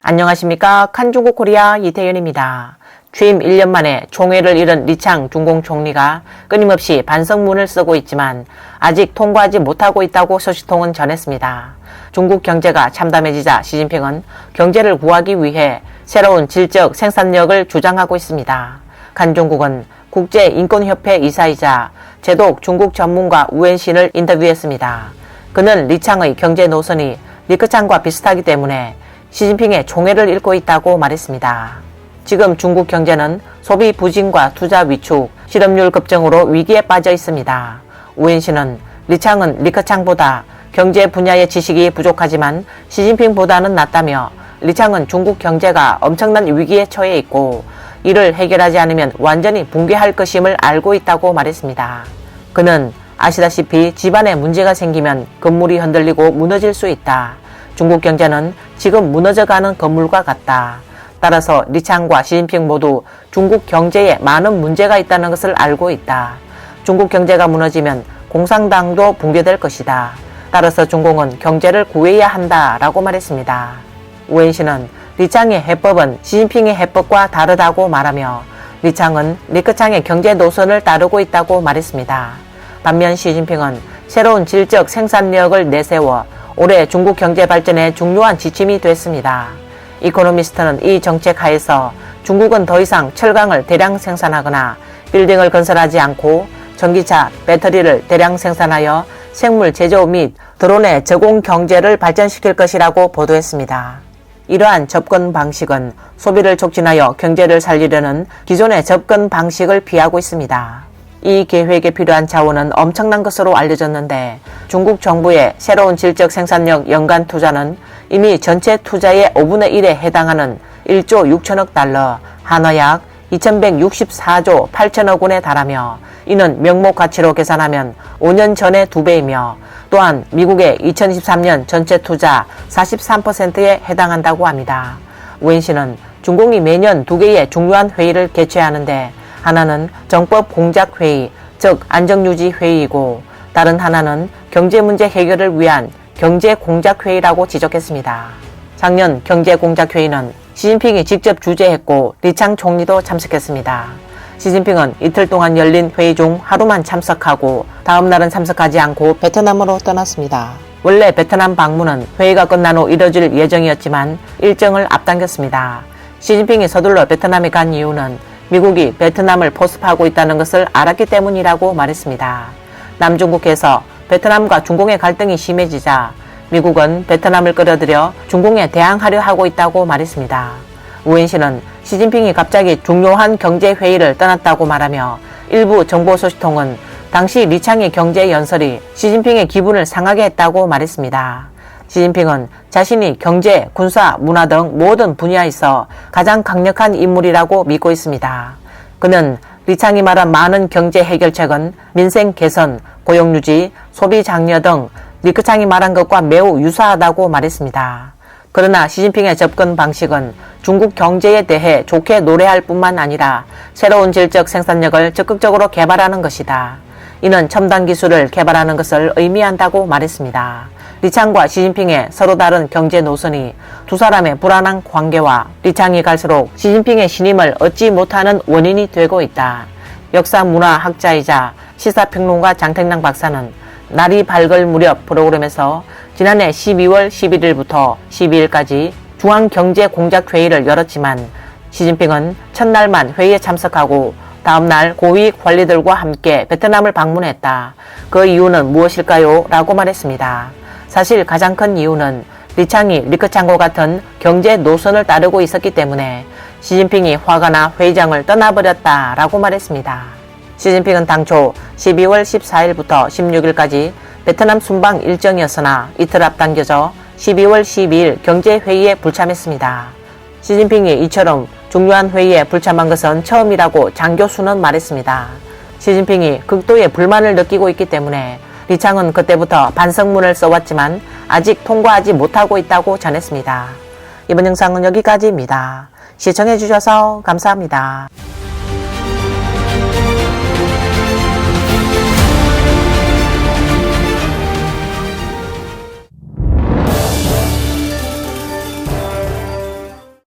안녕하십니까. 칸중국 코리아 이태현입니다. 취임 1년 만에 총회를 잃은 리창 중공 총리가 끊임없이 반성문을 쓰고 있지만 아직 통과하지 못하고 있다고 소식통은 전했습니다. 중국 경제가 참담해지자 시진핑은 경제를 구하기 위해 새로운 질적 생산력을 주장하고 있습니다. 칸중국은 국제인권협회 이사이자 제독 중국 전문가 우엔신을 인터뷰했습니다. 그는 리창의 경제 노선이 리크창과 비슷하기 때문에 시진핑의 총애를 잃고 있다고 말했습니다. 지금 중국 경제는 소비 부진과 투자 위축, 실업률 급증으로 위기에 빠져 있습니다. 우엔신은 리창은 리크창보다 경제 분야의 지식이 부족하지만 시진핑보다는 낫다며 리창은 중국 경제가 엄청난 위기에 처해 있고 이를 해결하지 않으면 완전히 붕괴할 것임을 알고 있다고 말했습니다. 그는 아시다시피 집안에 문제가 생기면 건물이 흔들리고 무너질 수 있다. 중국 경제는 지금 무너져가는 건물과 같다. 따라서 리창과 시진핑 모두 중국 경제에 많은 문제가 있다는 것을 알고 있다. 중국 경제가 무너지면 공산당도 붕괴될 것이다. 따라서 중공은 경제를 구해야 한다라고 말했습니다. 우엔신은 리창의 해법은 시진핑의 해법과 다르다고 말하며 리창은 리크창의 경제 노선을 따르고 있다고 말했습니다. 반면 시진핑은 새로운 질적 생산력을 내세워 올해 중국 경제 발전에 중요한 지침이 됐습니다. 이코노미스트는 이 정책 하에서 중국은 더 이상 철강을 대량 생산하거나 빌딩을 건설하지 않고 전기차, 배터리를 대량 생산하여 생물 제조 및 드론의 저공 경제를 발전시킬 것이라고 보도했습니다. 이러한 접근 방식은 소비를 촉진하여 경제를 살리려는 기존의 접근 방식을 피하고 있습니다. 이 계획에 필요한 자원은 엄청난 것으로 알려졌는데 중국 정부의 새로운 질적 생산력 연간 투자는 이미 전체 투자의 5분의 1에 해당하는 1조 6천억 달러, 한화 약 2164조 8천억 원에 달하며 이는 명목 가치로 계산하면 5년 전의 2배이며 또한 미국의 2023년 전체 투자 43%에 해당한다고 합니다. 우엔신은 중공이 매년 2개의 중요한 회의를 개최하는데 하나는 정법공작회의, 즉 안정유지회의이고 다른 하나는 경제문제 해결을 위한 경제공작회의라고 지적했습니다. 작년 경제공작회의는 시진핑이 직접 주재했고 리창 총리도 참석했습니다. 시진핑은 이틀 동안 열린 회의 중 하루만 참석하고 다음 날은 참석하지 않고 베트남으로 떠났습니다. 원래 베트남 방문은 회의가 끝난 후 이뤄질 예정이었지만 일정을 앞당겼습니다. 시진핑이 서둘러 베트남에 간 이유는 미국이 베트남을 포섭하고 있다는 것을 알았기 때문이라고 말했습니다. 남중국해에서 베트남과 중공의 갈등이 심해지자 미국은 베트남을 끌어들여 중공에 대항하려 하고 있다고 말했습니다. 우엔신은 시진핑이 갑자기 중요한 경제회의를 떠났다고 말하며 일부 정보소식통은 당시 리창의 경제연설이 시진핑의 기분을 상하게 했다고 말했습니다. 시진핑은 자신이 경제, 군사, 문화 등 모든 분야에서 가장 강력한 인물이라고 믿고 있습니다. 그는 리창이 말한 많은 경제 해결책은 민생 개선, 고용 유지, 소비 장려 등 리크창이 말한 것과 매우 유사하다고 말했습니다. 그러나 시진핑의 접근 방식은 중국 경제에 대해 좋게 노래할 뿐만 아니라 새로운 질적 생산력을 적극적으로 개발하는 것이다. 이는 첨단 기술을 개발하는 것을 의미한다고 말했습니다. 리창과 시진핑의 서로 다른 경제 노선이 두 사람의 불안한 관계와 리창이 갈수록 시진핑의 신임을 얻지 못하는 원인이 되고 있다. 역사문화학자이자 시사평론가 장택랑 박사는 날이 밝을 무렵 프로그램에서 지난해 12월 11일부터 12일까지 중앙경제공작회의를 열었지만 시진핑은 첫날만 회의에 참석하고 다음날 고위 관리들과 함께 베트남을 방문했다. 그 이유는 무엇일까요? 라고 말했습니다. 사실 가장 큰 이유는 리창이 리크창과 같은 경제 노선을 따르고 있었기 때문에 시진핑이 화가 나 회의장을 떠나버렸다라고 말했습니다. 시진핑은 당초 12월 14일부터 16일까지 베트남 순방 일정이었으나 이틀 앞당겨져 12월 12일 경제회의에 불참했습니다. 시진핑이 이처럼 중요한 회의에 불참한 것은 처음이라고 장 교수는 말했습니다. 시진핑이 극도의 불만을 느끼고 있기 때문에 리창은 그때부터 반성문을 써왔지만 아직 통과하지 못하고 있다고 전했습니다. 이번 영상은 여기까지입니다. 시청해주셔서 감사합니다.